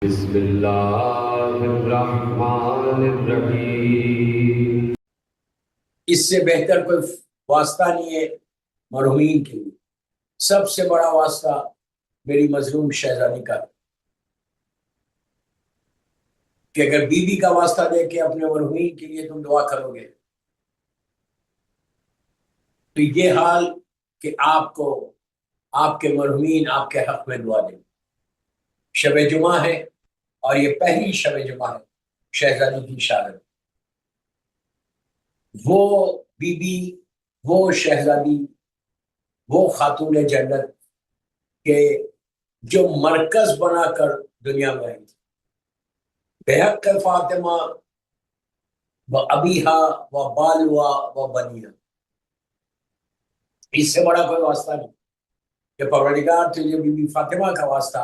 بسم اللہ الرحمن الرحیم۔ اس سے بہتر کوئی واسطہ نہیں ہے مرحومین کے لیے۔ سب سے بڑا واسطہ میری مظلوم شہزادی کا، کہ اگر بیوی کا واسطہ دے کے اپنے مرحومین کے لیے تم دعا کرو گے تو یہ حال کہ آپ کو آپ کے مرحومین آپ کے حق میں دعا دیں۔ شب جمعہ ہے اور یہ پہلی شب جمعہ ہے شہزادی کی شادت۔ وہ بی بی، وہ شہزادی، وہ خاتون جنت کہ جو مرکز بنا کر دنیا میں آئی تھی۔ بحق فاطمہ و ابیہا و بالوا و بنیہا، اس سے بڑا کوئی واسطہ نہیں کہ پروردگار تجھے بی بی فاطمہ کا واسطہ،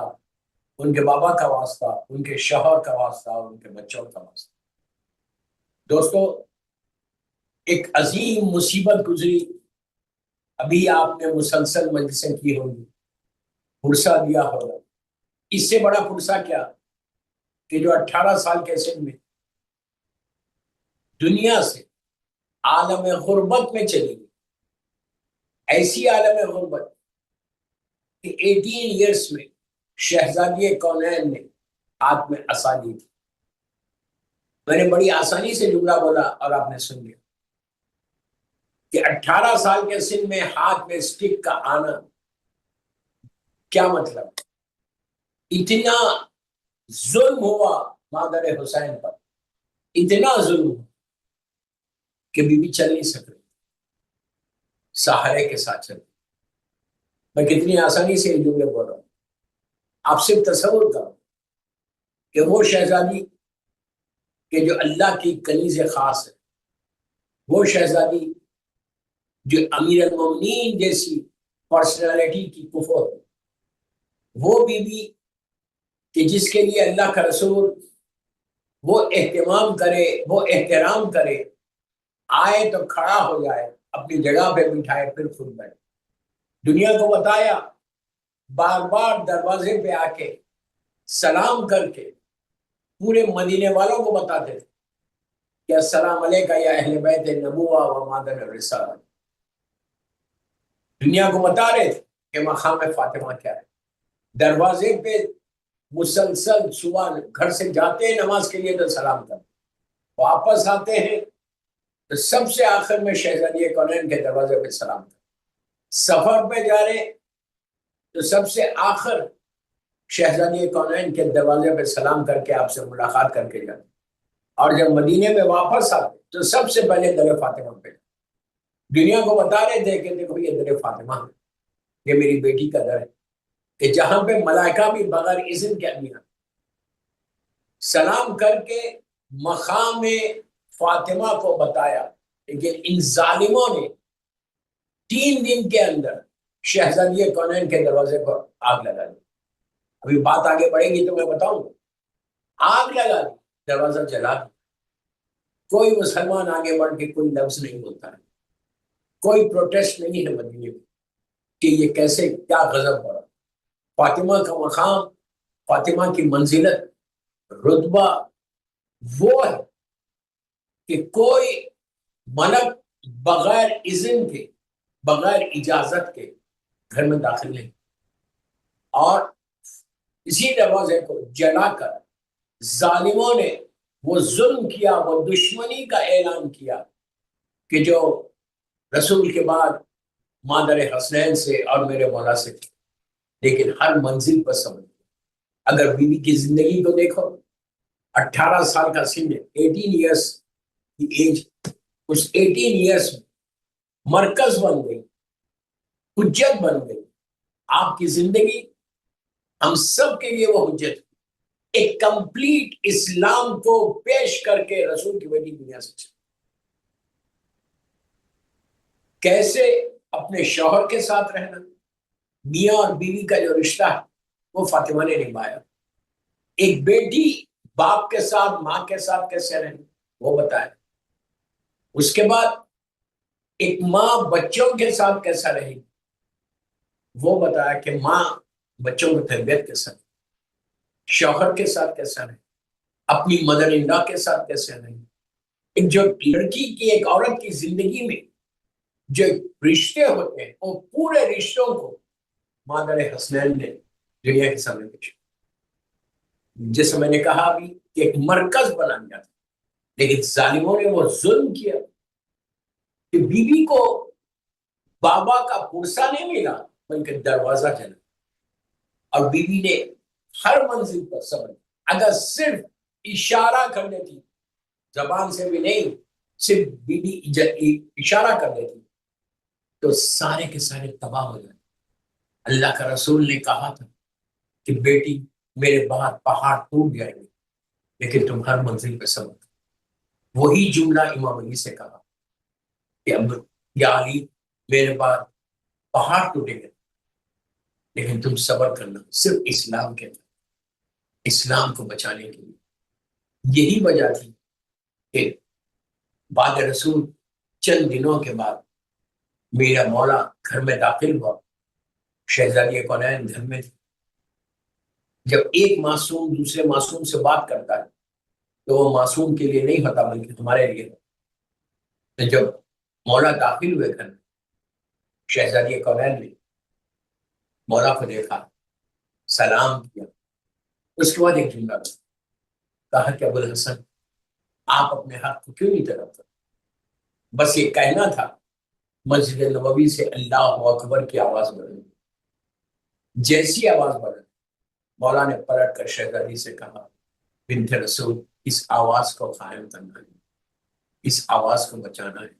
ان کے بابا کا واسطہ، ان کے شوہر کا واسطہ اور ان کے بچوں کا واسطہ۔ دوستو، ایک عظیم مصیبت گزری، ابھی آپ نے مسلسل مجلسیں کی ہوں گی، پرسہ دیا ہوگا۔ اس سے بڑا پرسہ کیا کہ جو 18 سال کے سن میں دنیا سے عالم غربت میں چلی گئی، ایسی عالم غربت کہ 18 ایئرس میں شہزادی کونین نے ہاتھ میں عصا دی تھی۔ میں نے بڑی آسانی سے جملہ بولا اور آپ نے سن لیا کہ 18 سال کے سن میں ہاتھ میں سٹک کا آنا کیا مطلب؟ اتنا ظلم ہوا مادر حسین پر، اتنا ظلم ہوا کہ بی بی چل نہیں سک رہی، سہارے کے ساتھ چل رہی۔ میں کتنی آسانی سے یہ جملے بول رہا ہوں، آپ صرف تصور کرو کہ وہ شہزادی کہ جو اللہ کی کنیز خاص ہے، وہ شہزادی جو امیر المومنین جیسی پرسنالٹی کی کفو ہے، وہ بی بی کہ جس کے لیے اللہ کا رسول وہ اہتمام کرے، وہ احترام کرے، آئے تو کھڑا ہو جائے، اپنی جگہ پہ بٹھائے پھر خود بیٹھے، دنیا کو بتایا، بار بار دروازے پہ آ کے سلام کر کے پورے مدینے والوں کو بتاتے تھے کہ السلام علیکم یا اہل بیت النبوہ و مادر الرسالہ۔ دنیا کو بتا رہے تھے کہ مقام فاطمہ کیا ہے۔ دروازے پہ مسلسل صبح گھر سے جاتے ہیں نماز کے لیے تو سلام کرتے، واپس آتے ہیں تو سب سے آخر میں شہزادی کونین کے دروازے پہ سلام کرتے، سفر پہ جا رہے تو سب سے آخر شہزادی کونین کے دروازے پہ سلام کر کے آپ سے ملاقات کر کے جاتے، اور جب مدینے میں واپس آتے تو سب سے پہلے در فاطمہ پہ دنیا کو بتا رہے تھے کہ دیکھو یہ در فاطمہ ہے، یہ میری بیٹی کا در ہے، کہ جہاں پہ ملائکہ بھی بغیر اذن کے نہیں آتے۔ سلام کر کے مقام فاطمہ کو بتایا، لیکن ان ظالموں نے 3 دن کے اندر شہزادی کونین کے دروازے پر آگ لگا دی۔ ابھی بات آگے بڑھے گی تو میں بتاؤں گا، آگ لگا دی، دروازہ جلا دی۔ کوئی مسلمان آگے بڑھ کے کوئی لفظ نہیں بولتا ہے، کوئی پروٹیسٹ نہیں ہے مدینے میں کہ یہ کیسے، کیا غضب بڑھا۔ فاطمہ کا مقام، فاطمہ کی منزلت، رتبہ وہ ہے کہ کوئی ملک بغیر اذن کے، بغیر اجازت کے گھر میں داخل نہیں، اور اسی دروازے کو جلا کر ظالموں نے وہ ظلم کیا، وہ دشمنی کا اعلان کیا کہ جو رسول کے بعد مادر حسنین سے اور میرے مولا سے کی۔ لیکن ہر منزل پر سمجھ، اگر بیوی کی زندگی کو دیکھو، 18 سال کا سن ہے، 18 ایئرس کی ایج، اس 18 ایئرس میں مرکز بن گئی، حجت بن گئی۔ آپ کی زندگی ہم سب کے لیے وہ حجت، ایک کمپلیٹ اسلام کو پیش کر کے رسول کی بیٹی دنیا سے چلی۔ کیسے اپنے شوہر کے ساتھ رہنا، میاں اور بیوی کا جو رشتہ ہے وہ فاطمہ نے نبھایا۔ ایک بیٹی باپ کے ساتھ، ماں کے ساتھ کیسے رہنا وہ بتایا۔ اس کے بعد ایک ماں بچوں کے ساتھ کیسا رہے وہ بتایا کہ ماں بچوں کو تربیت کے ساتھ۔ شوہر کے ساتھ کیسا رہے، اپنی مدر ان لا کے ساتھ کیسے رہے. ایک جو لڑکی کی، ایک عورت کی زندگی میں جو رشتے ہوتے ہیں، وہ پورے رشتوں کو مادر حسنین نے دنیا کے سامنے پیش کیا. جیسے میں نے کہا ابھی کہ ایک مرکز بنا دیا تھا، لیکن ظالموں نے وہ ظلم کیا کہ بیوی کو بابا کا پرسا نہیں ملا بلکہ دروازہ چلا، اور بیوی نے ہر منزل پر صبر. اگر صرف اشارہ کر دیتی، زبان سے بھی نہیں، صرف بیوی اشارہ کر دیتی تو سارے کے سارے تباہ ہو جائے. اللہ کا رسول نے کہا تھا کہ بیٹی میرے بعد پہاڑ ٹوٹ جائیں گے لیکن تم ہر منزل پہ صبر کرو. وہی جملہ امام علی سے کہا کہ اب یا علی میرے بعد پہاڑ ٹوٹیں گے لیکن تم صبر کرنا، صرف اسلام کے اندر، اسلام کو بچانے کے لیے. یہی وجہ تھی کہ بعد رسول چند دنوں کے بعد میرا مولا گھر میں داخل ہوا. شہزادی کونین گھر میں تھی. جب ایک معصوم دوسرے معصوم سے بات کرتا ہے تو وہ معصوم کے لیے نہیں ہوتا بلکہ تمہارے لیے ہوتا. جب مولا داخل ہوئے گھر میں، شہزادی کونین نے مولا کو دیکھا، سلام کیا. اس کے بعد ایک جملہ کہا کہ ابو الحسن آپ اپنے حق کو کیوں نہیں طلبتے؟ بس یہ کہنا تھا. مسجد نبوی سے اللہ اکبر کی آواز بدلی. جیسی آواز بدلی، مولا نے پلٹ کر شہزادی سے کہا بنت رسول اس آواز کو قائم کرنا ہے، اس آواز کو بچانا ہے.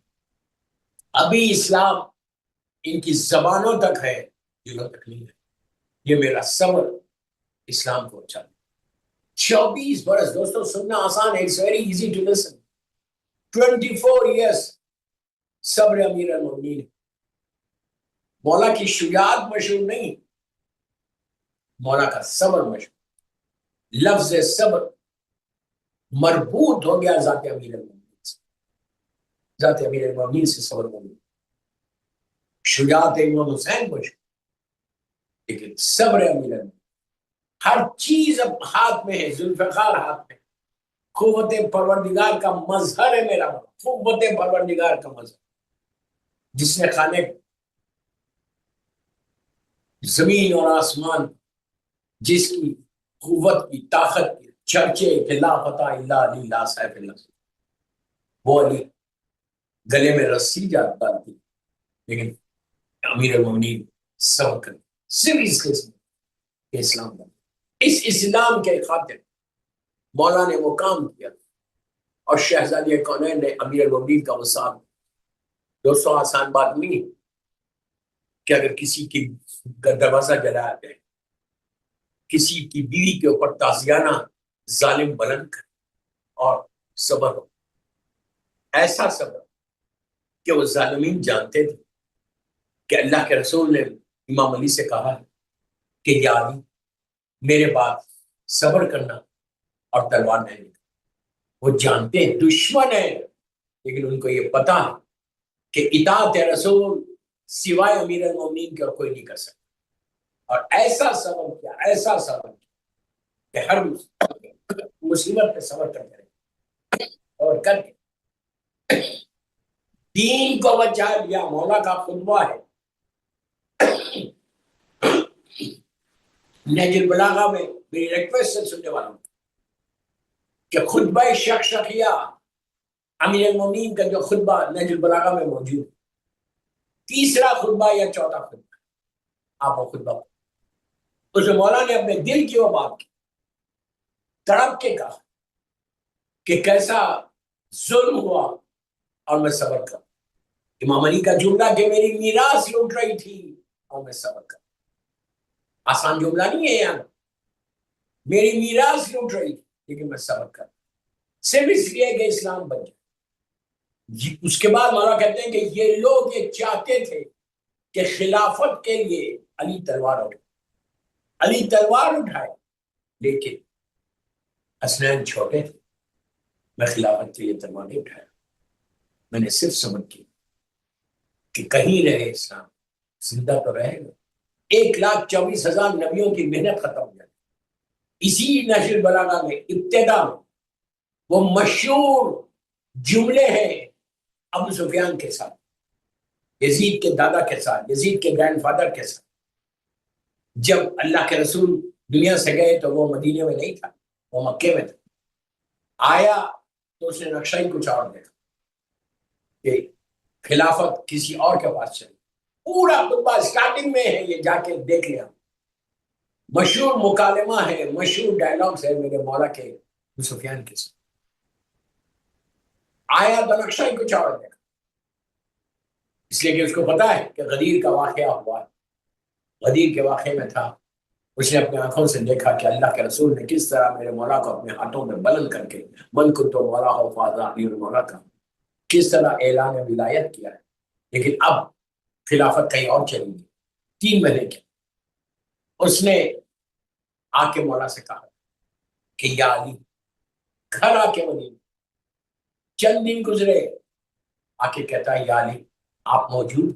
ابھی اسلام ان کی زبانوں تک ہے، دلوں تک نہیں ہے. یہ میرا صبر اسلام کو بچانا. 24 برس، دوستوں سننا آسان ہے، it's very easy to listen. 24 years صبر امیر المومنین. مولا کی شجاعت مشہور نہیں، مولا کا صبر مشہور. لفظ صبر مربوط ہو گیا ذات امیر المومنین سے، ذات امیر المومنین سے صبر مومن. شجاعت امام حسین مشہور، لیکن صبر امیر المومنین. ہر چیز اب ہاتھ میں ہے، ذوالفقار ہاتھ میں. قوت پروردگار کا مظہر ہے میرا، قوت پروردگار کا مظہر. جس نے خانے زمین اور آسمان، جس کی قوت کی طاقت کی چرچے کہ لا فتح الا علی لا سیف الا علی، وہ علی گلے میں رسی ڈالتی لیکن امیر المومنین صبر کرتے صرف اس قسم کے اسلام بنا. اس اسلام کے خاطر مولا نے وہ کام کیا اور شہزادی کونین نے امیر المومنین کا وصال. دوستوں آسان بات نہیں ہے کہ اگر کسی کی دروازہ جلایا جائے، کسی کی بیوی کے اوپر تازیانہ ظالم بلند کر اور صبر ہو. ایسا صبر کہ وہ ظالمین جانتے تھے کہ اللہ کے رسول نے امام علی سے کہا ہے کہ یا علی میرے بعد صبر کرنا اور تلوار نہیں لے. وہ جانتے ہیں دشمن ہے، لیکن ان کو یہ پتا ہے کہ اطاعت رسول سوائے امیر المومنین کے اور کوئی نہیں کر سکتا. اور ایسا صبر کیا، ایسا صبر کیا کہ ہر مصیبت پہ صبر کرتے رہے اور کر کے دین کو بچا لیا. مولا کا خطبہ ہے نہج البلاغہ میں، میری ریکویسٹ سے سننے والوں کہ خطبہ شخشقیہ امیر المومنین کا جو خطبہ نہج البلاغہ میں موجود ہے، تیسرا خطبہ یا چوتھا خطبہ، آپ وہ خطبہ اس میں مولا نے اپنے دل کی وہ بات کی، تڑپ کے کہا کہ کیسا ظلم ہوا اور میں صبر کروں. امام علی کا جملہ کہ میری میراث لوٹ رہی تھی اور میں صبر کروں. آسان جملہ نہیں ہے یار، میری میراث لوٹ رہی تھی لیکن میں صبر کروں، صرف اس لیے کہ اسلام بن جائے. اس کے بعد مولا کہتے ہیں کہ یہ لوگ یہ چاہتے تھے کہ خلافت کے لیے علی تلوار اٹھائے، علی تلوار اٹھائے، لیکن حسنین چھوٹے تھے. میں خلافت کے لیے تلوار نہیں اٹھایا، میں نے صرف صبر کی کہ کہیں رہے اسلام، زندہ تو رہے گا. 1,24,000 نبیوں کی محنت ختم ہو جائے. اسی نہج البلاغہ میں ابتدا میں وہ مشہور جملے ہیں ابو سفیان کے ساتھ، یزید کے دادا کے ساتھ، یزید کے گرینڈ فادر کے ساتھ. جب اللہ کے رسول دنیا سے گئے تو وہ مدینے میں نہیں تھا، وہ مکے میں تھا. آیا تو اس نے نقشہ ہی کچھ اور دیکھا کہ خلافت کسی اور کے پاس چلی. پورا خطبہ اسٹارٹنگ میں ہے، یہ جا کے دیکھ لیا. مشہور مکالمہ ہے، مشہور ڈائلاگز ہے میرے مولا کے ابو سفیان کے ساتھ. آیا تو نقشہ ہی کچھ اور دیکھا، اس لیے کہ اس کو پتا ہے کہ غدیر کا واقعہ ہوا ہے. غدیر کے واقعے میں تھا، اس نے اپنے آنکھوں سے دیکھا کہ اللہ کے رسول نے کس طرح میرے مولا کو اپنے ہاتھوں میں بلند کر کے من کو تو مولا ہو فاضا علی المولا کا کس طرح اعلان ولایت کیا ہے. لیکن اب خلافت کہیں اور چلی گئی. 3 مہینے کی اس نے آ کے مولا سے کہا کہ یا علی، گھر آ کے مدینے چند دن گزرے، آ کے کہتا ہے یا علی آپ موجود،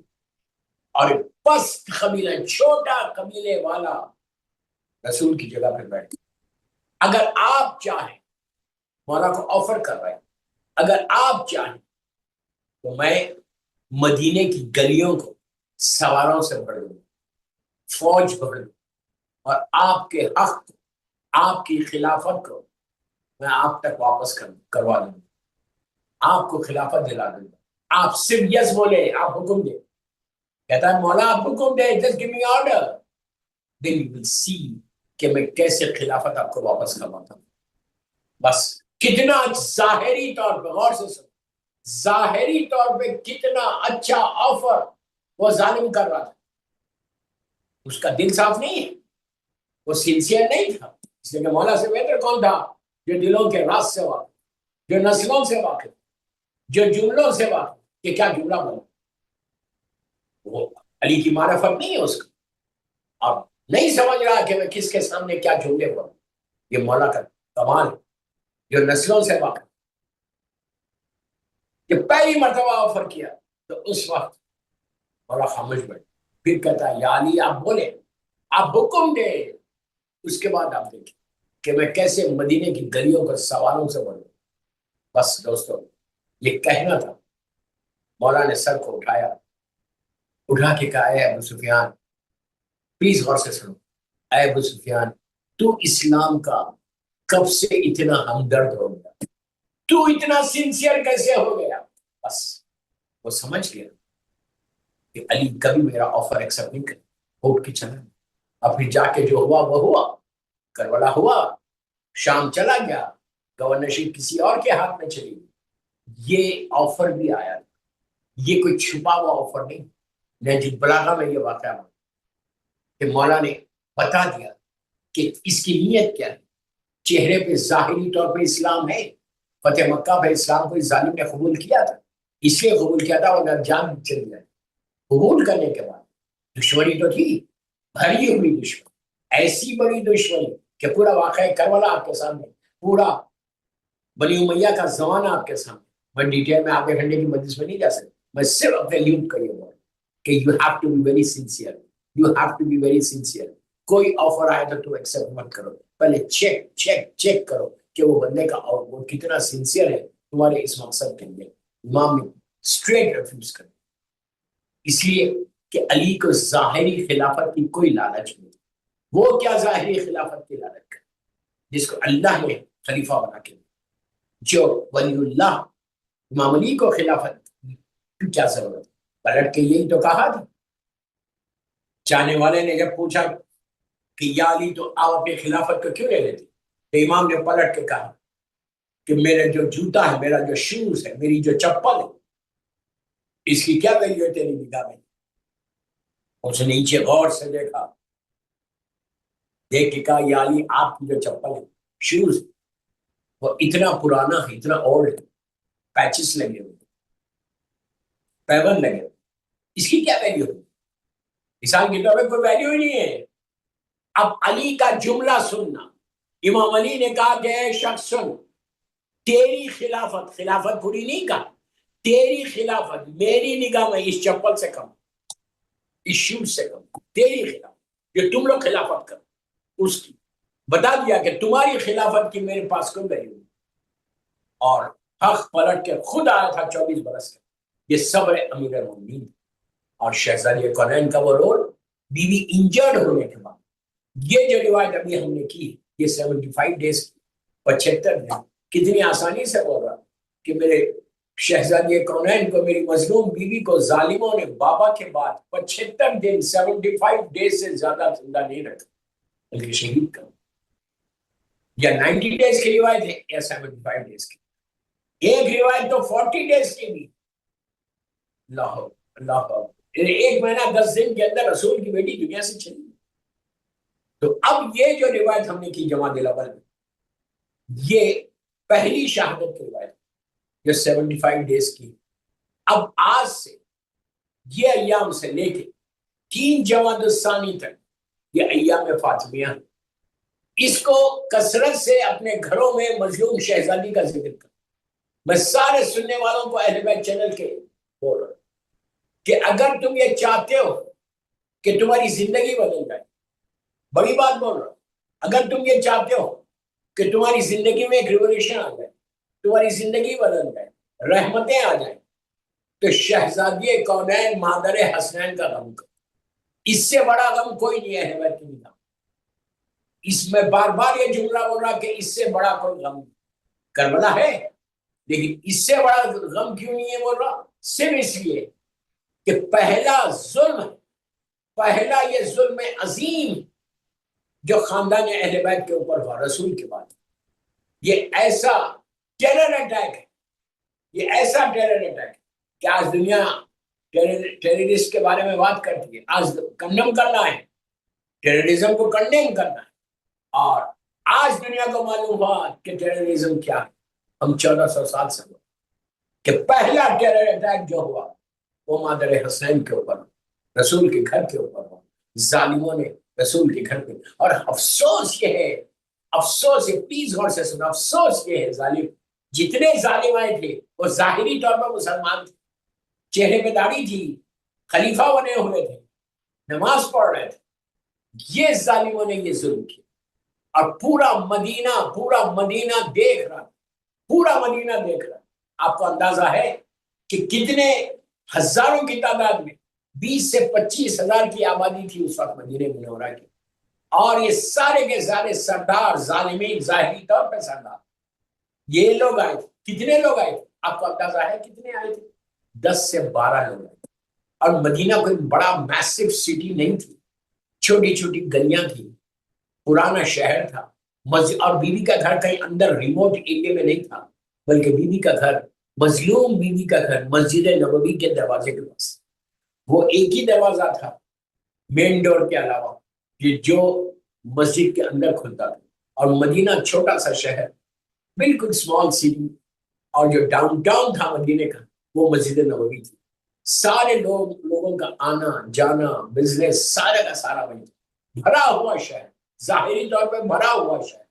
اور پست قبیلہ، چھوٹا قبیلے والا رسول کی جگہ پہ بیٹھ. اگر آپ چاہیں، مولا کو آفر کر رہے ہیں، اگر آپ چاہیں تو میں مدینے کی گلیوں کو سواروں سے بھر دوں، فوج بھر دوں، اور آپ کے حق کو، آپ کی خلافت کو میں آپ تک واپس کروا دوں، آپ کو خلافت دلا دوں. آپ صرف یس بولے، آپ حکم دیں. کہتا ہے مولا آپ حکم دیں، just give me order, then you will see کہ میں کیسے خلافت آپ کو واپس کرواتا ہوں. بس کتنا ظاہری طور پہ، غور سے سن، ظاہری طور پہ کتنا اچھا آفر وہ ظالم کر رہا تھا. اس کا دل صاف نہیں ہے، وہ سنسیئر نہیں تھا. اس لیے کہ مولا سے بہتر کون تھا؟ جو دلوں کے راز سے واقف، جو نسلوں سے واقف، جو جملوں سے واقف کہ کیا جملہ بنا. وہ علی کی معرفت نہیں ہے اس کا، اب نہیں سمجھ رہا کہ میں کس کے سامنے کیا جملے بولوں. یہ مولا کا کمال ہے، جو نسلوں سے واقف. کہ پہلی مرتبہ آفر کیا تو اس وقت مولا خاموش بیٹھ، پھر کہتا ہے یا علی آپ بولے، آپ حکم دیں. اس کے بعد آپ دیکھیں کہ میں کیسے مدینے کی گلیوں کو سواروں سے بھروں. بس دوستو یہ کہنا تھا. مولا نے سر کو اٹھایا، اٹھا کے کہا اے ابو سفیان، پلیز غور سے سنو، اے ابو سفیان تو اسلام کا کب سے اتنا ہمدرد ہو گیا؟ تو اتنا سنسیئر کیسے ہو گیا؟ بس وہ سمجھ گیا کہ علی کبھی میرا آفر ایکسپٹ نہیں کرے، اٹھ کے چلا. اب پھر جا کے جو ہوا وہ ہوا، کربلا ہوا، شام چلا گیا، گورنرشپ کسی اور کے ہاتھ میں چلی گئی. یہ آفر بھی آیا، یہ کوئی چھپا ہوا آفر نہیں. نہج البلاغہ میں یہ واقعہ ہوا کہ مولا نے بتا دیا کہ اس کی نیت کیا ہے. چہرے پہ ظاہری طور پہ اسلام ہے، فتح مکہ پہ اسلام کو اس ظالم نے قبول کیا تھا، اس لیے قبول کیا تھا، ورنہ جان چلی جائے. قبول کرنے کے بعد دشمنی تو تھی، بھری ہوئی دشمنی، ایسی بڑی دشمنی کہ پورا واقعہ کربلا آپ کے سامنے، پورا بنی امیہ کا زمانہ آپ کے سامنے. میں ڈیٹیل میں آدھے گھنٹے کی مجلس میں نہیں جا سکتا. میں صرف اپنے لیوٹ کا یہ بول کہ you have to be very sincere, you have to be very sincere. کوئی آفر آئے تو ایکسپٹ مت کرو، پہلے چیک کرو کہ وہ بندے کا وہ کتنا سنسیئر ہے تمہارے اس مقصد کے لیے. امام نے اسٹریٹ ریفیوز کر. اس لیے کہ علی کو ظاہری خلافت کی کوئی لالچ نہیں. وہ کیا ظاہری خلافت کی لالچ کر جس کو اللہ نے خلیفہ بنا کے، جو ولی اللہ امام علی کو خلافت کی کیا ضرورت؟ پلٹ کے یہی تو کہا تھا. چاہنے والے نے جب پوچھا کہ یا علی تو آپ اپنی خلافت کو کیوں لے لیتے، تو امام نے پلٹ کے کہا کہ میرا جو جوتا ہے، میرا جو شوز ہے، میری جو چپل ہے، اس کی کیا ویلیو ہے تیری نگاہ میں؟ اس نے نیچے غور سے دیکھا، دیکھ کے کہا یا علی آپ کی جو چپل ہے، شوز، وہ اتنا پرانا ہے، اتنا اولڈ ہے، پیچز لگے ہوئے، پیبند لگے ہوئے، اس کی کیا ویلیو ہے؟ مثال کے طور پہ کوئی ویلیو ہی نہیں ہے. اب علی کا جملہ سننا، امام علی نے کہا کہ اے شخص سن، تیری خلافت پوری نہیں کہا، تیری خلافت میری نگاہ میں اس چپل سے کم، اس شوز سے کم. تیری خلافت جو تم لوگ خلافت کرو اس کی بتا دیا کہ تمہاری خلافت کی میرے پاس کوئی دلیل نہیں، اور حق پلٹ کے خود آیا تھا 24 برس کا. یہ صبر امیر المومنین. اور شہزادی کونین کا وہ رول بیوی انجرڈ ہونے کے بعد، یہ جو روایت ابھی ہم نے کی، یہ 75 ڈیز کی، 75 دن، کتنی آسانی سے بول رہا کہ میرے شہزادی کونین کو، میری مظلوم بیوی کو ظالموں نے بابا کے بعد 75 دن 75 ڈیز سے زیادہ زندہ نہیں رکھا، بلکہ شہید کر. یا 90 ڈیز کی روایت ہے یا 75 ڈیز کی. ایک روایت تو 40 ڈیز کی بھی. اللہ ایک مہینہ 10 دن کے اندر رسول کی بیٹی دنیا سے چلی. تو اب یہ جو روایت ہم نے کی جماعت الاول میں، یہ پہلی شہادت کی روایت جو 75 ڈیز کی. اب آج سے یہ ایام سے لے کے 3 جمادی الثانی تک یہ ایام فاطمیہ، اس کو کثرت سے اپنے گھروں میں مظلوم شہزادی کا ذکر کر. میں سارے سننے والوں کو اہل بیت چینل کے بول رہا ہوں کہ اگر تم یہ چاہتے ہو کہ تمہاری زندگی بدل جائے، بڑی بات بول رہا ہوں، اگر تم یہ چاہتے ہو کہ تمہاری زندگی میں ایک ریولیوشن آ جائے، تمہاری زندگی بدل جائے، رحمتیں آ جائیں، تو شہزادی کونین مادر حسنین کا غم کرو. اس سے بڑا غم کوئی نہیں ہے اہل بیت کی نگاہ. اس میں بار بار یہ جملہ بول رہا کہ اس سے بڑا کوئی غم کربلا ہے، لیکن اس سے بڑا غم کیوں نہیں ہے بول رہا؟ صرف اس لیے کہ پہلا ظلم، پہلا یہ ظلم عظیم جو خاندان اہل بیت کے اوپر ہوا رسول کے بعد، یہ ایسا ٹیرر اٹیک ہے، یہ ایسا ٹیرر اٹیک ہے کہ آج دنیا ٹیررسٹ کے بارے میں بات کرتی ہے. آج کنڈم کرنا ہے، ٹیررزم کو کنڈیم کرنا ہے. اور آج دنیا کو معلوم ہوا کہ ٹیررزم کیا ہے. ہم 1400 سال سے ہوا کہ پہلا ٹیرر اٹیک جو ہوا وہ مادر حسین کے اوپر، رسول کے گھر کے اوپر ہوا. ظالموں نے رسول کے گھر پہ، اور افسوس یہ ہے، افسوس یہ، پلیز غور سے سنو، افسوس یہ ہے، ظالم جتنے ظالم آئے تھے وہ ظاہری طور پر مسلمان تھے، چہرے پہ داڑھی تھی، خلیفہ بنے ہوئے تھے، نماز پڑھ رہے تھے. یہ ظالموں نے یہ ظلم کیا، اور پورا مدینہ دیکھ رہا، پورا مدینہ دیکھ رہا. آپ کو اندازہ ہے کہ کتنے ہزاروں کی تعداد میں 20 سے 25 ہزار کی آبادی تھی اس وقت مدینہ منورہ کی، اور یہ سارے کے سارے سردار، ظالمین، ظاہری طور پہ سردار، یہ لوگ آئے تھے. کتنے لوگ آئے تھے آپ کو اندازہ ہے کتنے آئے تھے؟ 10 سے 12 لوگ آئے تھے. اور مدینہ کوئی بڑا میسو سٹی نہیں تھی، چھوٹی چھوٹی گلیاں تھی، پرانا شہر تھا. اور بیوی کا گھر کہیں اندر ریموٹ ایریا میں نہیں تھا، بلکہ بیوی کا گھر، مظلوم بیوی کا گھر مسجد نبوی کے دروازے کے پاس. وہ ایک ہی دروازہ تھا مین ڈور کے علاوہ کہ جو مسجد کے اندر کھلتا تھا. اور مدینہ چھوٹا سا شہر، بالکل سمال سٹی، اور جو ڈاؤن ٹاؤن تھا مدینہ کا وہ مسجد نبوی تھی. سارے لوگوں کا آنا جانا، بزنس، سارا کا سارا وہی تھا. بھرا ہوا شہر، ظاہری طور پہ بھرا ہوا شہر.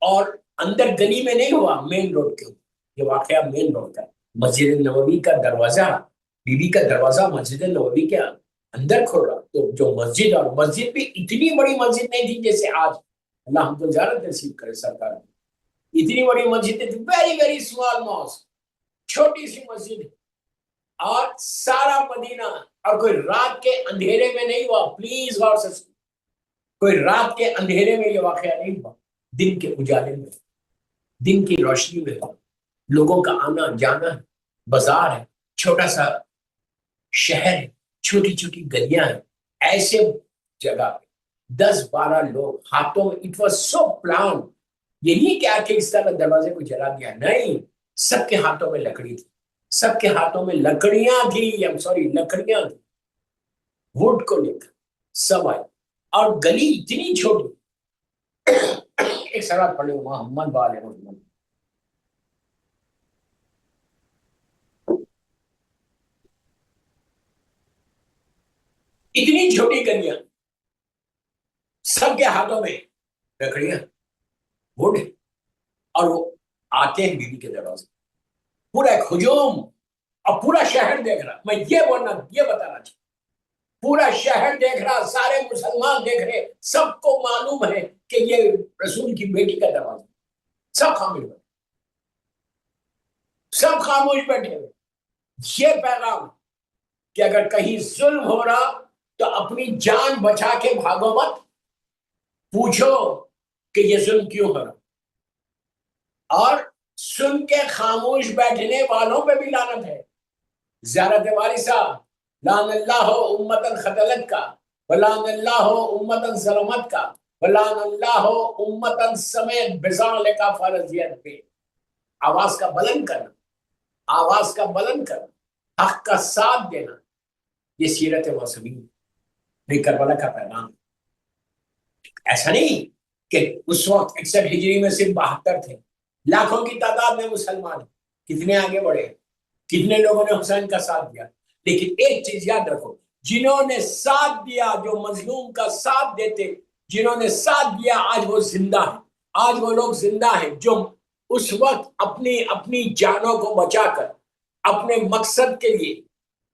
اور اندر گلی میں نہیں ہوا، مین روڈ کے اوپر. یہ واقعہ مین روڈ کا، مسجد نبوی کا دروازہ، بیوی کا دروازہ مسجد نبوی کے اندر کھول رہا. تو جو مسجد، اور مسجد بھی اتنی بڑی مسجد نہیں تھی جیسے آج، اللہ ہم کو زیارت نصیب کرے سرکار. اتنی بڑی مسجد تھی، ویری ویری اسمال ماسک، چھوٹی سی مسجد. اور سارا مدینہ، اور کوئی رات کے اندھیرے میں نہیں ہوا. پلیز غور سے سنو، کوئی رات کے اندھیرے میں یہ واقعہ نہیں ہوا، دن کے اجالے میں، دن کی روشنی میں. لوگوں کا آنا جانا، بازار ہے، چھوٹا سا شہر ہے، چھوٹی چھوٹی گلیاں ہیں. ایسے جگہ پہ 10-12 لوگ ہاتھوں میں، اٹ واز سو پلان. یہ نہیں کیا کہ اس طرح دروازے کو جلا دیا، نہیں، سب کے ہاتھوں میں لکڑی تھی، سب کے ہاتھوں میں لکڑیاں تھی، لکڑیاں تھی، ووڈ کو لے کر سب آئے. اور گلی اتنی چھوٹی، ایک سرات پڑے محمد والے محمد، اتنی چھوٹی گلیاں، سب کے ہاتھوں میں لکڑیاں، ووڈ. اور وہ آتے ہیں بیوی کے دروازے، پورا ایک ہجوم، اور پورا شہر دیکھ رہا. میں یہ بتانا چاہتا پورا شہر دیکھ رہا، سارے مسلمان دیکھ رہے، سب کو معلوم ہے کہ یہ رسول کی بیٹی کا دروازہ. سب خاموش بیٹھے، سب خاموش بیٹھے. یہ پیغام کہ اگر کہیں ظلم ہو رہا تو اپنی جان بچا کے بھاگو مت، پوچھو کہ یہ ظلم کیوں ہو رہا. اور سن کے خاموش بیٹھنے والوں پہ بھی لعنت ہے. زیارت وارثہ، لعن اللہ امتن خطلت کا، ولعن اللہ امتن ظلمت کا، ولعن اللہ امتن سمیت بزال کا فرضیت پہ. آواز کا بلند کرنا، آواز کا بلند کرنا، حق کا ساتھ دینا، یہ سیرت موسمی نہیں، کربلا کا پیغام. ایسا نہیں کہ اس وقت 61 ہجری میں صرف 72 تھے، لاکھوں کی تعداد میں مسلمان، کتنے آگے بڑھے، کتنے لوگوں نے حسین کا ساتھ دیا. لیکن ایک چیز یاد رکھو، جنہوں نے ساتھ دیا، جو مظلوم کا ساتھ دیتے، جنہوں نے ساتھ دیا، آج وہ زندہ ہیں. آج وہ لوگ زندہ ہیں جو اس وقت اپنی جانوں کو بچا کر اپنے مقصد کے لیے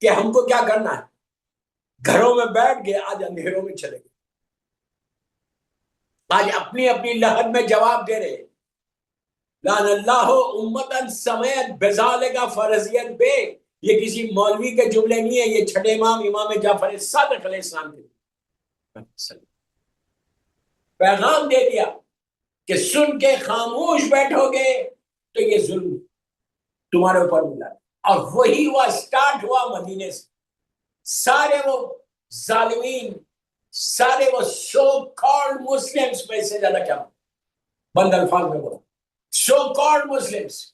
کہ ہم کو کیا کرنا ہے، گھروں میں بیٹھ گئے، آج اندھیروں میں چلے گئے، آج اپنی لہر میں جواب دے رہے. لعن اللہ امتن سمیت بذالک فرضیت بے، یہ کسی مولوی کے جملے نہیں ہے، یہ چھٹے امام امام جعفر صادق علیہ السلام کے پیغام دے دیا کہ سن کے خاموش بیٹھو گے تو یہ ظلم تمہارے اوپر ملا. اور وہی ہوا، سٹارٹ ہوا مدینے سے. سارے وہ ظالمین، سارے وہ سو کالڈ مسلمز میں سے زیادہ کیا بند الفاظ میں بولا، سو کالڈ مسلمز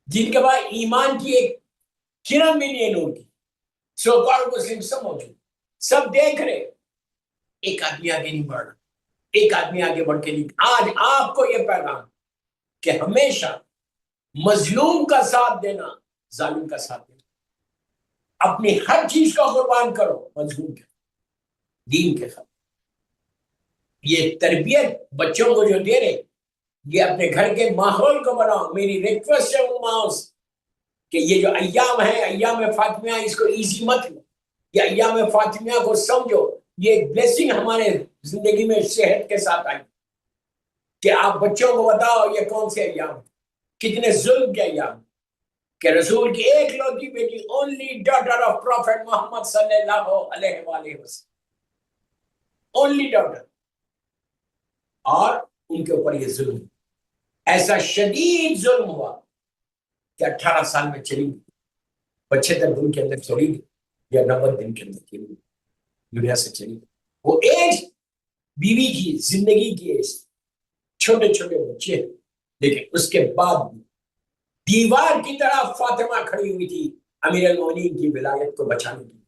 جن کے بعد ایمان کی ایک کرن بھی نہیں ہے نور کی، سو کالڈ مسلم سب موجود، سب دیکھ رہے. ایک آدمی آگے نہیں بڑھ رہا، ایک آدمی آگے بڑھ کے نہیں. آج آپ کو یہ پیغام کہ ہمیشہ مظلوم کا ساتھ دینا، ظالم کا ساتھ دینا، اپنی ہر چیز کو قربان کرو مظلوم کے، دین کے خاطر. یہ تربیت بچوں کو جو دے رہے، یہ اپنے گھر کے ماحول کو بناؤ. میری ریکویسٹ ہے ماؤں سے کہ یہ جو ایام ہے، ایام فاطمیہ، اس کو ایزی مت لو. یہ ایام فاطمیہ کو سمجھو، یہ ایک بلیسنگ ہمارے زندگی میں صحت کے ساتھ آئی کہ آپ بچوں کو بتاؤ یہ کون سے ایام، کتنے ظلم کے ایام، کہ رسول کی ایک لوتی بیٹی، اونلی ڈاٹر آف پروفیٹ محمد صلی اللہ علیہ وآلہ وسلم، اونلی ڈاٹر، اور ان کے اوپر یہ ظلم، ایسا شدید ظلم ہوا کہ 18 سال میں چلی گئی، 75 دن کے اندر چلی گئی، یا 90 دن کے اندر چلی گئی، دنیا سے چلی گئی. وہ ایج بیوی کی زندگی کی ایج، چھوٹے چھوٹے بچے، لیکن اس کے بعد دیوار کی طرح فاطمہ کھڑی ہوئی تھی امیر المومنین کی ولایت کو بچانے کی.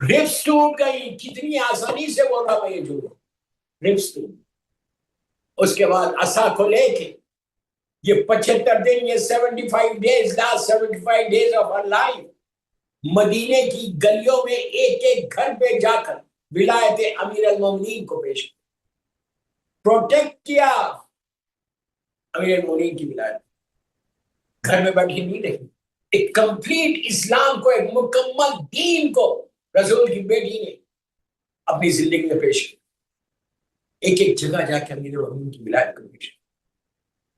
ربس ٹوٹ گئی، کتنی آسانی سے بول رہا میں یہ جو ربس ٹوٹ. اس کے بعد عصا کو لے کے یہ 75 دن، یہ 75 days، last 75 days of her life، مدینے کی گلیوں میں ایک ایک گھر پہ جا کر ولایت امیر المومنین کو پیش کیا، پروٹیکٹ کیا امیر المومنین کی ولایت. گھر میں بیٹھی نہیں رہی، ایک کمپلیٹ اسلام کو، ایک مکمل دین کو رسول کی بیٹی نے اپنی زندگی میں پیش کیا. ایک ایک جگہ جا کے امیر المومنین کی ولایت کو پیش کیا،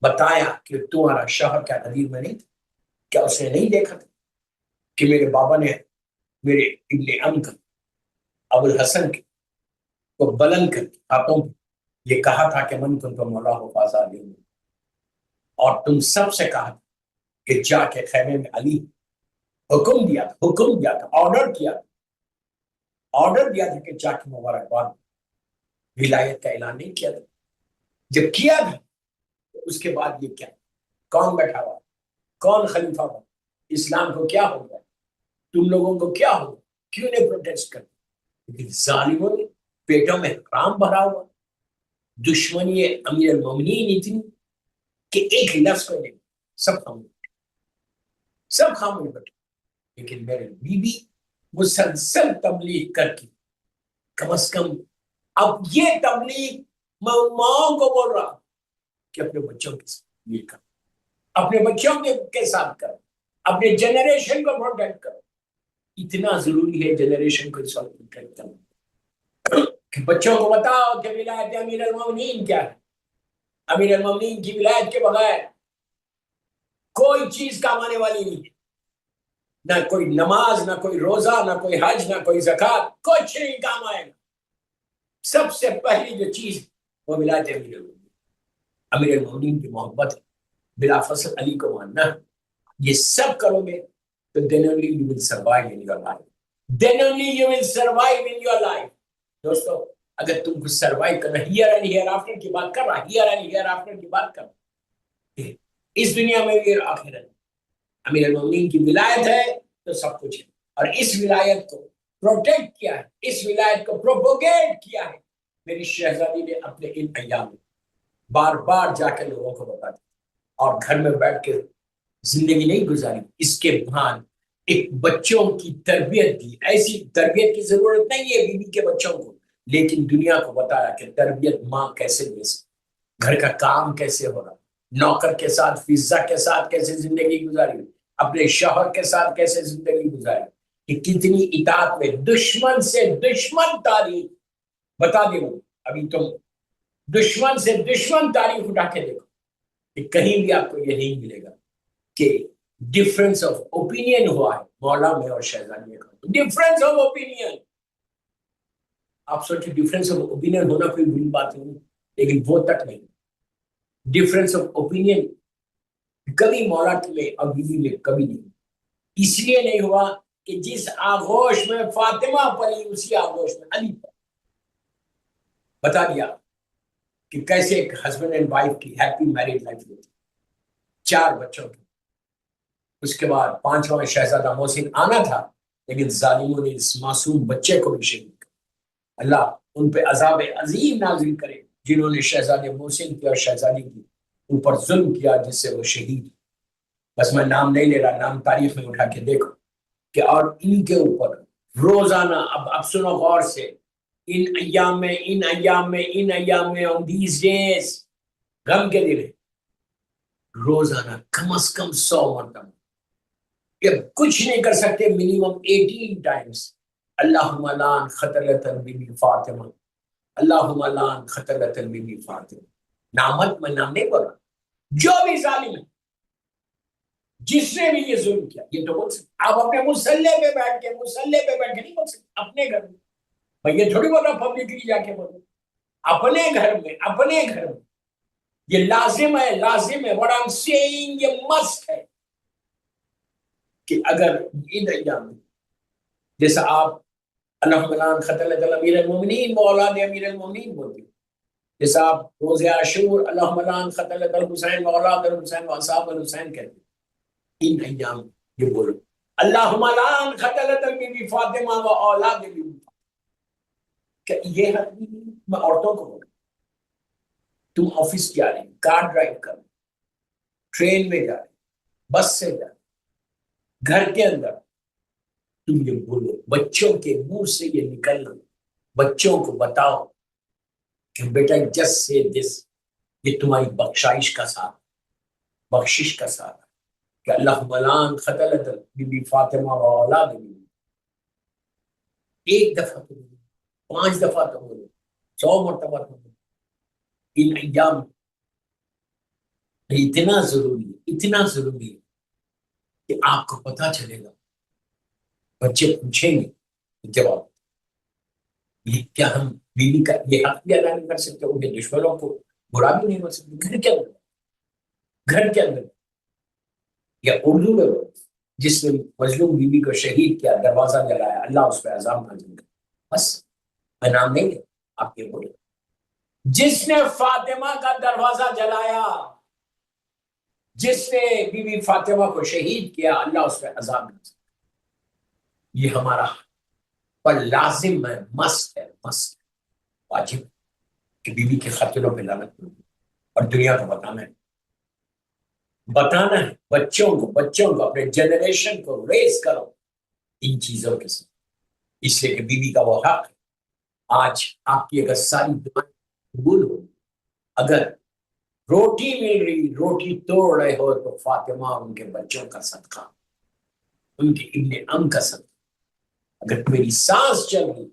بتایا کہ تمہارا شوہر کیا غدیر میں نہیں تھا، کیا اس نے نہیں دیکھا تھا کہ میرے بابا نے میرے ابن ام کا ابو الحسن کو بلند کر کے ہاتھوں یہ کہا تھا کہ من کن تو مولا ہو فازا علی، اور تم سب سے کہا تھا کہ جا کے خیمے میں علی، حکم دیا تھا، آرڈر دیا تھا کہ جا کے مبارکباد. ولایت کا اعلان نہیں کیا تھا، جب کیا تھا اس کے بعد یہ کیا، کون بیٹھا ہوا، کون خلیفہ ہوا، اسلام کو کیا ہوگا، تم لوگوں کو کیا ہوگا، کیوں نہیں پروٹیسٹ کرتے. لیکن ظالموں نے پیٹوں میں حرام بھرا ہوا، دشمنی امیر المومنین اتنی کہ ایک لفظ کو نہیں، سب خاموش بیٹھے. لیکن میرے بیوی مسلسل تبلیغ کر کے، کم از کم اب یہ تبلیغ میں ان ماؤں کو بول رہا کہ اپنے بچوں کے ساتھ یہ کرو، اپنے بچوں کے ساتھ کرو، اپنے جنریشن کو پروٹیکٹ کرو. اتنا ضروری ہے جنریشن کو اس وقت کرنا کہ بچوں کو بتاؤ کہ ولایت امیر المومنین کیا ہے. امیر المومنین کی ولایت کے بغیر کوئی چیز کام آنے والی نہیں ہے. نہ کوئی نماز، نہ کوئی روزہ، نہ کوئی حج، نہ کوئی زکوٰۃ، کچھ نہیں کام آئے گا. سب سے پہلی جو چیز وہ ولایت امیر المومنین. امیر المومنین کی محبت ہے، بلا فصل علی کو ماننا. یہ سب کرو گے تو then only you will survive in your life. Then only you will survive in your life. دوستو اگر تم کو سروائیو کرنا، ہیئر اینڈ ہیئر آفٹر کی بات کر رہا، ہیئر اینڈ ہیئر آفٹر کی بات کر رہا، اس دنیا میں بھی آخرت. امیر المومنین کی ولایت ہے تو سب کچھ ہے. اور اس ولایت کو پروٹیکٹ کیا ہے، اس ولایت کو پروپوگیٹ کیا ہے میری شہزادی نے اپنے ان ایام میں بار بار جا کے لوگوں کو بتا دیا. اور گھر میں بیٹھ کے زندگی نہیں گزاری، اس کے بعد ایک بچوں کی تربیت دی. ایسی تربیت کی ضرورت نہیں ہے بیوی کے بچوں کو، لیکن دنیا کو بتایا کہ تربیت ماں کیسے دے سکتی، گھر کا کام کیسے ہو رہا، نوکر کے ساتھ فضا کے ساتھ کیسے زندگی گزاری، اپنے شوہر کے ساتھ کیسے زندگی گزاری، کہ کتنی اطاعت میں دشمن سے دشمن تاریخ بتا دوں. ابھی تم دشمن سے دشمن تاریخ اٹھا کے دیکھو کہ کہیں بھی آپ کو یہ نہیں ملے گا کہ ڈفرنس آف اوپینین ہوا ہے مولا میں اور شہزادی کا. ڈفرنس آف اوپینین، آپ سوچیں ڈفرنس آف اوپینین ہونا کوئی بری بات نہیں، لیکن وہ تک نہیں. ڈفرنس آف اوپینین کبھی مولا میں اور بیوی میں کبھی نہیں. اس لیے نہیں ہوا کہ جس آغوش میں فاطمہ پلی اسی آغوش میں علی پر. بتا دیا کہ کیسے ایک ہسبینڈ اینڈ وائف کی ہیپی میرڈ لائف ہوتی، 4 بچوں کی. اس کے بعد 5واں شہزادہ محسن آنا تھا، لیکن ظالموں نے اس معصوم بچے کو بھی شہید کر. اللہ ان پہ عذاب عظیم نازل کرے جنہوں نے شہزادے محسن کی اور شہزادی کی اوپر ظلم کیا، جس سے وہ شہید. بس میں نام نہیں لے رہا، نام تاریخ میں اٹھا کے دیکھو کہ اور ان کے اوپر روزانہ اب سنو غور سے، ان ایام میں on these days غم کے دن روزانہ کم از کم 100 مرتبہ، کہ کچھ نہیں کر سکتے، منیمم 18 ٹائمز اللہم لعن قتلۃ بی بی فاطمہ، اللہم لعن قتلۃ بی بی فاطمہ. نامت میں نام نہیں بول رہا، جو بھی ظالم ہے، جس نے بھی یہ ظلم کیا، یہ تو بول سکتے. آپ اپنے مسلح پہ بیٹھ کے نہیں بول سکتے، اپنے گھر میں. میں یہ تھوڑی بول رہا پبلکلی جا کے بولو، اپنے گھر میں یہ لازم ہے. what I'm saying یہ must ہے کہ اگر ان ایام میں جیسا آپ اللہم لعن قتلۃ امیر المومنین و اولاد امیر المومنین بولتے ہیں، جیسا آپ روز عاشور اللہم لعن قتلۃ الحسین و اولاد الحسین و اصحاب الحسین کہتے ہیں، ان ایام یہ بولو اللہم لعن قتلۃ بی بی فاطمہ و اولاد بی بی. کہ یہ حق نہیں، میں عورتوں کو بولوں، تم آفس جا رہے، کار ڈرائیو کر رہے، ٹرین میں جا رہے، بس سے جا رہے، گھر کے اندر تم یہ بولو، بچوں کے منہ سے یہ نکلنا، بچوں کو بتاؤ کہ بیٹا جس سے دس، یہ تمہاری بخشائش کا ساتھ، بخشش کا ساتھ، کہ اللہم لعن قتلۃ بی بی فاطمہ و اولاد بی بی. ایک دفعہ تو بولو، 5 دفعہ تو بولو، 100 مرتبہ تو بولو. ان ایام اتنا ضروری ہے کہ آپ کو پتا چلے گا. بچے پوچھیں گے جواب، یہ کیا ہم بیوی کا یہ حق بھی ادا نہیں کر سکتے، ان کے دشمنوں کو برا بھی نہیں بول سکتے گھر کے اندر. یا اردو میں جس نے مظلوم بیوی کو شہید کیا، دروازہ جلایا، اللہ اس پہ عذاب نازل کرے. بس میں نام نہیں لے، آپ یہ بولے جس نے فاطمہ کا دروازہ جلایا، جس نے بی بی فاطمہ کو شہید کیا، اللہ اس پہ عذاب نازل. یہ ہمارا پر لازم ہے، مست ہے، واجب کہ بیوی کے قاتلوں پہ لعنت کرو اور دنیا کو بتانا ہے بچوں کو اپنے جنریشن کو ریز کرو ان چیزوں کے ساتھ، اس لیے کہ بیوی کا وہ حق ہے. آج آپ کی اگر ساری دعائیں قبول ہو، اگر روٹی مل رہی، روٹی توڑ رہے ہو، تو فاطمہ اور ان کے بچوں کا صدقہ، ان کے ابن ام کا صدقہ. اگر میری سانس چل رہی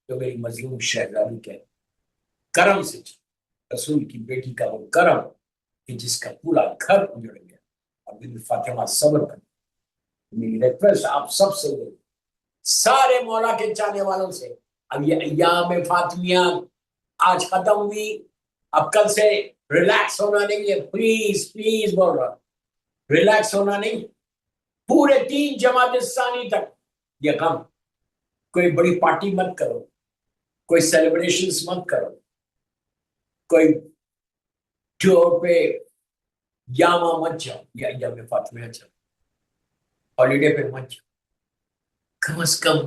تو میری مظلوم شہزادی کے کرم سے چل، رسول کی بیٹی کا وہ کرم کہ جس کا پورا گھر اجڑ گیا. اب فاطمہ صبر کر. میری ریکویسٹ آپ سب سے یہ، سارے مولا کے چاہنے والوں سے، اب یہ ایام فاطمیہ آج ختم ہوئی، اب کل سے ریلیکس ہونا نہیں ہے. پلیز پلیز بول رہا، ریلیکس ہونا نہیں. پورے 3 جماعت ثانی تک یہ غم. کوئی بڑی پارٹی مت کرو، کوئی سیلیبریشنز مت کرو، کوئی ٹور پہ یاما مت جاؤ، یا ایام فاطمیہ جاؤ، ہالیڈے پہ مت جاؤ. کم از کم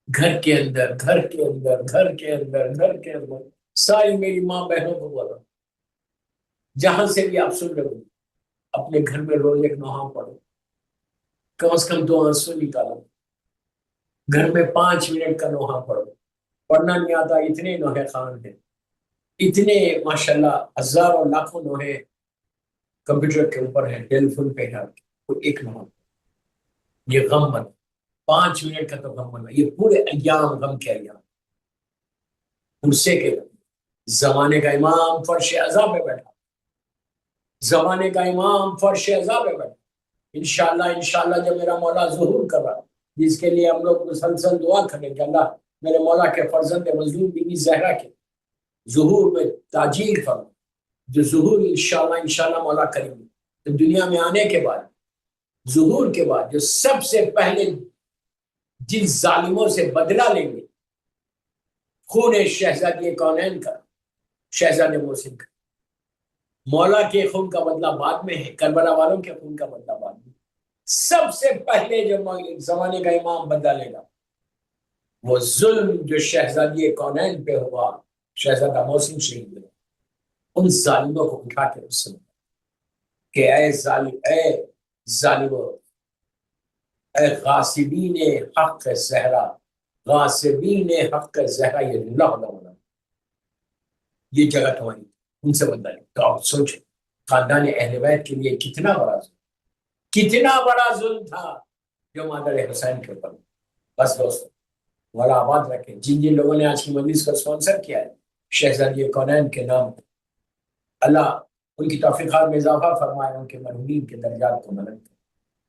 گھر کے اندر گھر کے اندر گھر کے اندر گھر کے اندر ساری میری ماں بہنوں کو بولا، جہاں سے بھی آپ سن رہے ہو، اپنے گھر میں روز ایک نوحہ پڑھو، کم از کم 2 آنسو نکالو. گھر میں 5 منٹ کا نوحہ پڑھو. پڑھنا نہیں آتا، اتنے نوحے خان ہیں، اتنے ماشاءاللہ ہزاروں لاکھوں نوحے کمپیوٹر کے اوپر ہیں، ٹیلی فون پہ ہے. کوئی ایک نوحہ، یہ غم بنا. 5 منٹ کا تو غم بنا، یہ پورے ایام غم کے ایام. غصے کے زمانے کا امام فرش عزا پہ بیٹھا، زمانے کا امام فرش عزا پہ بیٹھا. انشاءاللہ جب میرا مولا ظہور کر رہا، جس کے لیے ہم لوگ مسلسل دعا کریں کہ اللہ میرے مولا کے فرزند مظلوم بی بی زہرا کے ظہور میں تاجیل فرما. جو ظہور انشاءاللہ مولا کریں گے، تو دنیا میں آنے کے بعد، ظہور کے بعد، جو سب سے پہلے جن ظالموں سے بدلہ لیں گے، خون شہزادی کونین کا، شہزادے محسن کا. مولا کے خون کا بدلہ بعد میں ہے، کربلا والوں کے خون کا بدلہ بعد میں. سب سے پہلے جو زمانے کا امام بدلہ لے گا، وہ ظلم جو شہزادی کونین پہ ہوا، شہزادہ محسن شہید ہوئے، ان ظالموں کو اٹھا کے اس سے کہ اے ظالموں، اے غاصبین حق زہرا، غاصبین حق زہرا، یہ اللہ یہ جگہ تمہاری، ان سے بدلا لے. تو آپ سوچیں خاندان اہل بیت کے لیے کتنا بڑا ظلم تھا جو مادر حسین کے اوپر. بس دوستو، مولا آباد رکھیں. جن لوگوں نے آج کی مجلس کو اسپانسر کیا ہے شہزادی کونین کے نام، اللہ ان کی توفیقات میں اضافہ فرمائے، ان کے مرحومین کے درجات کو بلند کرے.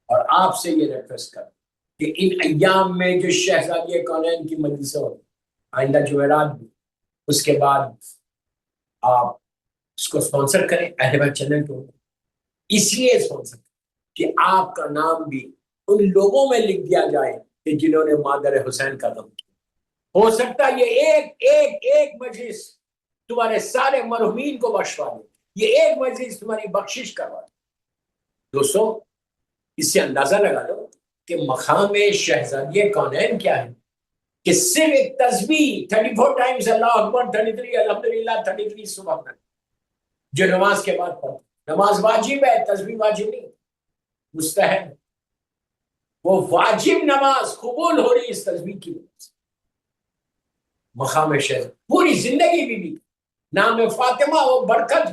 اور آپ سے یہ ریکویسٹ کر کہ ان ایام میں جو شہزادی کونین کی مجلس ہو، آئندہ جمعرات بھی، اس کے بعد آپ اس کو اسپانسر کریں اہل بیت چینل کو. اس لیے اسپانسر کریں کہ آپ کا نام بھی ان لوگوں میں لکھ دیا جائے کہ جنہوں نے مادر حسین کا غم کیا. ہو سکتا ہے یہ ایک مجلس تمہارے سارے مرحومین کو بخشوا دے، یہ ایک مجلس تمہاری بخشش کروا دے. دوستو، اس سے اندازہ لگا لو کہ مقام شہزادی کونین کیا ہے کہ صرف ایک تسبیح 34 ٹائمز اللہ اکبر، 33 الحمدللہ، 33 سبحان اللہ، جو نماز کے بعد پڑھو. نماز واجب ہے، تسبیح واجب نہیں، مستحب. وہ واجب نماز قبول ہو رہی اس تسبیح کی وجہ سے. مقام شہزادی پوری زندگی بھی نام فاطمہ وہ برکت،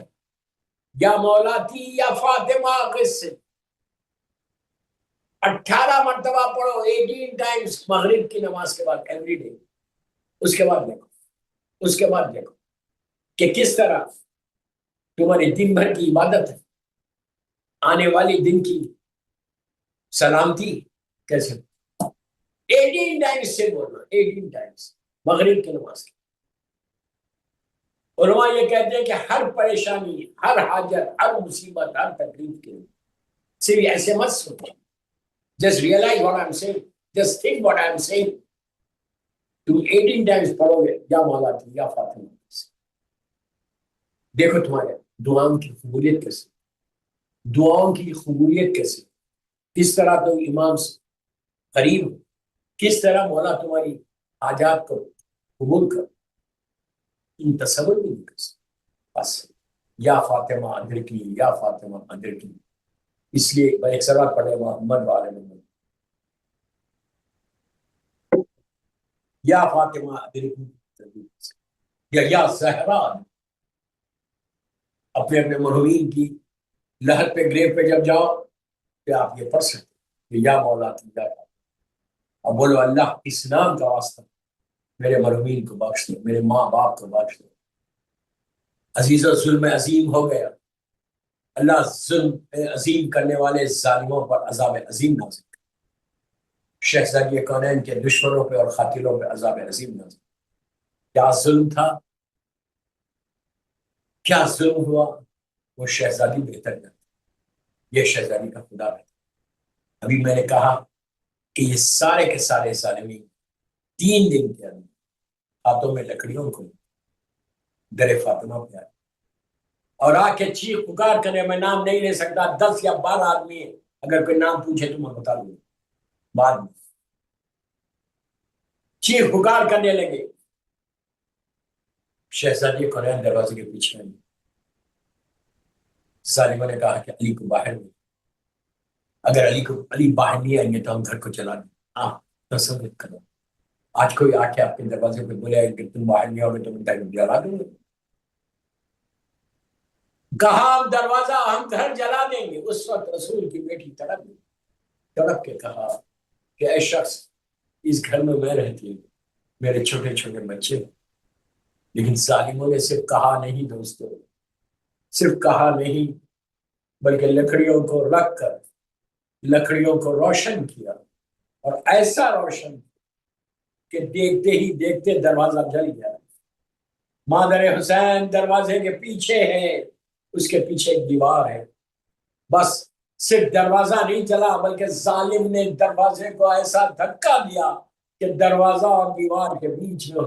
یا مولاتی یا فاطمہ قصے 18 مرتبہ پڑھو، 18 ٹائمز مغرب کی نماز کے بعد ایوری ڈے. اس کے بعد دیکھو کہ کس طرح تمہاری دن بھر کی عبادت ہے، آنے والی دن کی سلامتی کیسے. 18 ٹائمز سے بولنا، 18 ٹائمز مغرب کی نماز کی. علماء یہ کہتے ہیں کہ ہر پریشانی، ہر حاجت، ہر مصیبت، ہر تکلیف کے لیے صرف ایسے مت سوچو. Just realize what I'm saying. Just think what I'm saying. تم 18 times پڑھو گے یا مولا تھی یا فاطمہ. دیکھو تمہارے دعاؤں کی قبولیت کیسے، کس طرح تم امام سے قریب ہو، کس طرح مولا تمہاری حاجات کو قبول کر. ان تصور بھی نہیں کر سکتے. بس یا فاطمہ ادرکی، یا فاطمہ ادرکی. اس لیے میں ایک سوال پڑھے محمد والے میں، یا فاطمہ ادرکی، یا زہرا. اپنے مرحومین کی لحد پہ، گریو پہ جب جاؤ تو آپ یہ پڑھ سکتے کہ یا مولا تھی یا فاطمہ. اور بولو اللہ اسلام کا واسطہ میرے مرحومین کو بخش دو، میرے ماں باپ کو بخش دو۔ عزیز و ظلم عظیم ہو گیا، اللہ ظلم عظیم کرنے والے ظالموں پر عذاب عظیم نازل کرے، شہزادی کونین کے دشمنوں پہ اور قاتلوں پہ عذاب عظیم نازل کرے۔ کیا ظلم تھا، کیا ظلم ہوا، وہ شہزادی بہتر جانتی، یہ شہزادی کا خدا ہے۔ ابھی میں نے کہا کہ یہ سارے کے سارے ظالمین 3 دن کے اندر ہاتھوں میں لکڑیوں کو در فاطمہ پہ آئے اور آ کے چیخ پکار کرنے، میں نام نہیں لے سکتا، 10 یا 12 آدمی ہیں، اگر کوئی نام پوچھے تو میں بتا دوں بعد میں، چیخ پکار کرنے لگے۔ شہزادی کونین دروازے کے پیچھے آئی، ظالموں نے کہا کہ علی کو باہر نہیں، اگر علی باہر نہیں آئیں گے تو ہم گھر کو چلا دیں۔ ہاں تصور کرو، آج کوئی آ کے آپ کے دروازے پہ بولے کہ تم باہر نہیں آؤ گے تو میں جلا دوں گا، کہا ہم دروازہ ہم گھر جلا دیں گے۔ اس وقت رسول کی بیٹی تڑپ کے کہا کہ اے شخص، اس گھر میں رہتی ہوں، میرے چھوٹے چھوٹے بچے، لیکن ظالموں نے صرف کہا نہیں دوستو، صرف کہا نہیں بلکہ لکڑیوں کو رکھ کر لکڑیوں کو روشن کیا، اور ایسا روشن کہ دیکھتے ہی دیکھتے دروازہ جل گیا۔ مادر حسین دروازے کے پیچھے ہے، اس کے پیچھے ایک دیوار ہے، بس صرف دروازہ نہیں چلا بلکہ ظالم نے دروازے کو ایسا دھکا دیا کہ دروازہ اور دیوار کے بیچ میں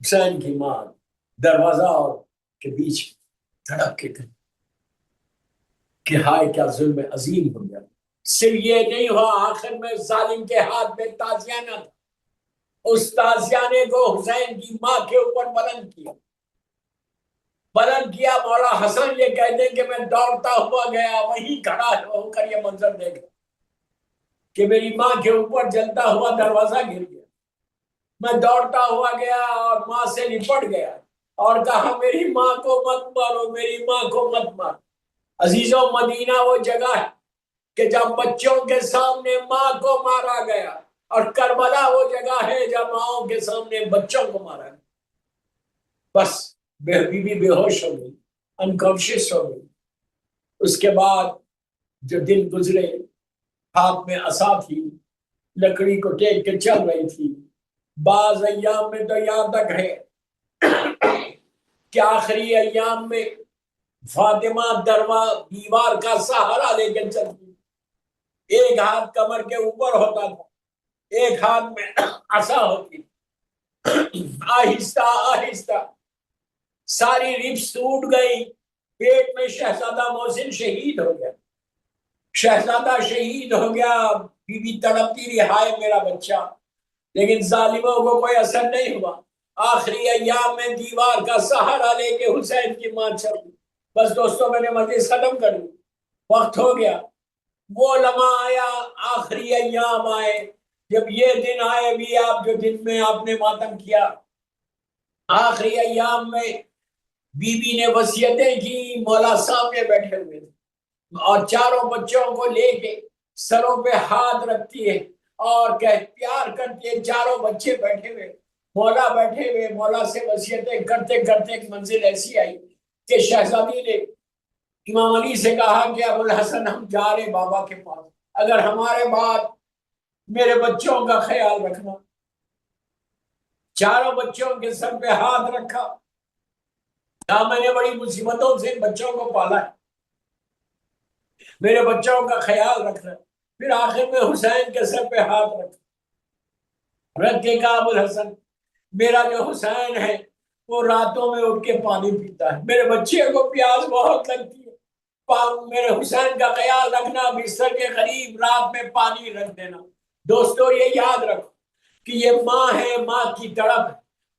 حسین کی ماں دروازہ اور کے بیچ دھڑک کے گئی کہ ہائے کیا ظلم عظیم ہو گیا۔ صرف یہ نہیں ہوا، آخر میں ظالم کے ہاتھ میں تازیانہ تھا، اس تازیانے کو حسین کی ماں کے اوپر بلند کیا۔ مولا حسن یہ کہتے ہیں کہ میں دوڑتا ہوا گیا، وہیں کھڑا ہو کر یہ منظر دیکھا کہ میری ماں کے اوپر جلتا ہوا دروازہ گر گیا۔ میں دوڑتا ہوا گیا اور ماں سے لپٹ گیا اور کہا میری ماں کو مت مارو، میری ماں کو مت مارو۔ عزیزوں، مدینہ وہ جگہ ہے کہ جب بچوں کے سامنے ماں کو مارا گیا، اور کربلا وہ جگہ ہے جب ماؤں کے سامنے بچوں کو مارا گیا۔ بس بی بی بے ہوش ہو گئی، انکانشیس ہو گئی۔ اس کے بعد جو دن گزرے، ہاتھ میں عصا تھی، لکڑی کو ٹیک کے چل رہی تھی۔ بعض ایام میں تو یہاں تک ہے کہ آخری ایام میں فاطمہ دیوار کا سہارا لے کے چلتی، ایک ہاتھ کمر کے اوپر ہوتا تھا، ایک ہاتھ میں عصا ہوتی، آہستہ آہستہ ساری ربس ٹوٹ گئی۔ پیٹ میں شہزادہ محسن شہید ہو گیا، شہزادہ شہید ہو گیا، بی بی تڑپتی رہی ہائے میرا بچہ، لیکن ظالموں کو کوئی اثر نہیں ہوا۔ آخری ایام میں دیوار کا سہارا لے کے حسین کی ماں چل گئی۔ بس دوستوں، میں نے مجلس ختم کر دی، وقت ہو گیا۔ وہ لمحہ آیا، آخری ایام آئے، جب یہ دن آئے بھی آپ جو دن میں آپ نے ماتم کیا، آخری ایام میں بی بی نے وصیتیں کی، مولا سامنے بیٹھے ہوئے اور چاروں بچوں کو لے کے سروں پہ ہاتھ رکھتی ہے اور پیار کرتی ہے، چاروں بچے بیٹھے ہوئے، مولا بیٹھے ہوئے، مولا سے وصیتیں کرتے کرتے ایک منزل ایسی آئی کہ شہزادی نے امام علی سے کہا کہ ابو الحسن ہم جا رہے بابا کے پاس، اگر ہمارے بعد میرے بچوں کا خیال رکھنا۔ چاروں بچوں کے سر پہ ہاتھ رکھا، میں نے بڑی مصیبتوں سے بچوں کو پالا ہے، میرے بچوں کا خیال رکھنا۔ پھر آخر میں حسین کے سر پہ ہاتھ رکھ کے کہا ابو الحسن، میرا جو حسین ہے وہ راتوں میں اٹھ کے پانی پیتا ہے، میرے بچے کو پیاس بہت لگتی ہے، میرے حسین کا خیال رکھنا، بستر کے قریب رات میں پانی رکھ دینا۔ دوستو یہ یاد رکھو کہ یہ ماں ہے، ماں کی تڑپ،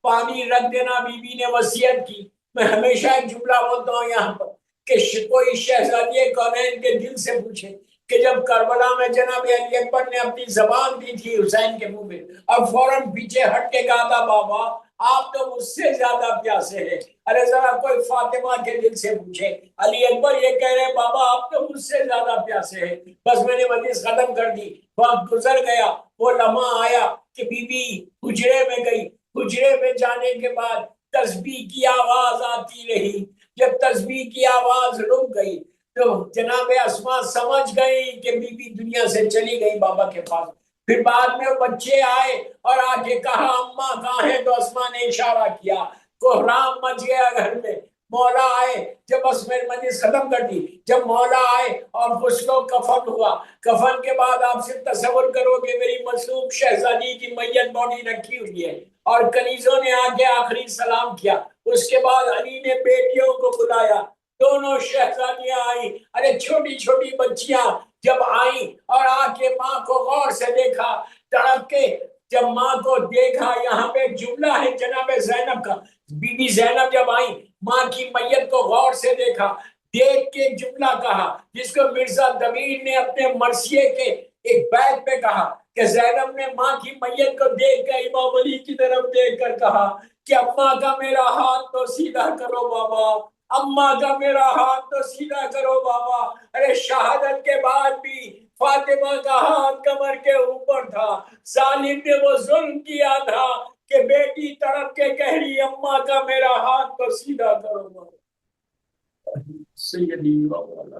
پانی رکھ دینا۔ بی بی نے وصیت کی۔ میں ہمیشہ ایک جملہ بولتا ہوں یہاں پر کہ کوئی شہزادی کونین کے دل سے پوچھے کہ جب کربلا میں جناب علی اکبر نے اپنی زبان دی تھی حسین کے منہ میں اور فوراً پیچھے ہٹ کے کہا تھا بابا آپ تو مجھ سے زیادہ پیاسے ہیں. ارے ذرا کوئی فاطمہ کے دل سے پوچھے. علی اکبر یہ کہہ رہے بابا آپ تو مجھ سے زیادہ پیاسے ہیں. بس میں نے مجلس ختم کر دی. وقت گزر گیا. وہ لمحہ آیا کہ بی بی حجرے میں گئی. حجرے میں جانے کے بعد تسبیح کی آواز آتی رہی. جب تسبیح کی آواز رک گئی تو جناب اسما سمجھ گئی کہ بی بی دنیا سے چلی گئی بابا کے پاس. پھر بعد میں بچے آئے اور آ کے کہا اماں کہاں ہے؟ تو اسما نے اشارہ کیا. کوہرام مچ گیا گھر میں. مولا آئے. جب بس میں مجلس ختم کر دی. جب مولا آئے اور غسل و کفن ہوا. کفن کے بعد آپ سے تصور کرو کہ میری مظلوم شہزادی کی میت باڈی رکھی ہوئی ہے اور کنیزوں نے آ کے آخری سلام کیا. اس کے بعد علی نے بیٹیوں کو بلایا. دونوں شہزادیاں آئیں. ارے چھوٹی چھوٹی بچیاں جب آئیں اور آ کے ماں کو غور سے دیکھا تڑپ کے. جب ماں کو دیکھا یہاں پہ ایک جملہ ہے جناب زینب کا. بی بی زینب جب آئیں ماں کی میت کو غور سے دیکھا. دیکھ کے جملہ کہا جس کو مرزا دبیر نے اپنے مرثیے کے ایک بیت پہ کہا کہ زینب نے ماں کی میت کو دیکھ کر امام علی کی طرف دیکھ کر کہا کہ اماں کا میرا ہاتھ تو سیدھا کرو بابا. اماں کا میرا ہاتھ تو سیدھا کرو بابا. ارے شہادت کے بعد بھی فاطمہ کا ہاتھ کمر کے اوپر تھا. ظالم نے وہ ظلم کیا تھا کہ بیٹی تڑپ کے کہہ رہی اماں کا میرا ہاتھ تو سیدھا کرو بابا. سیدی بابا.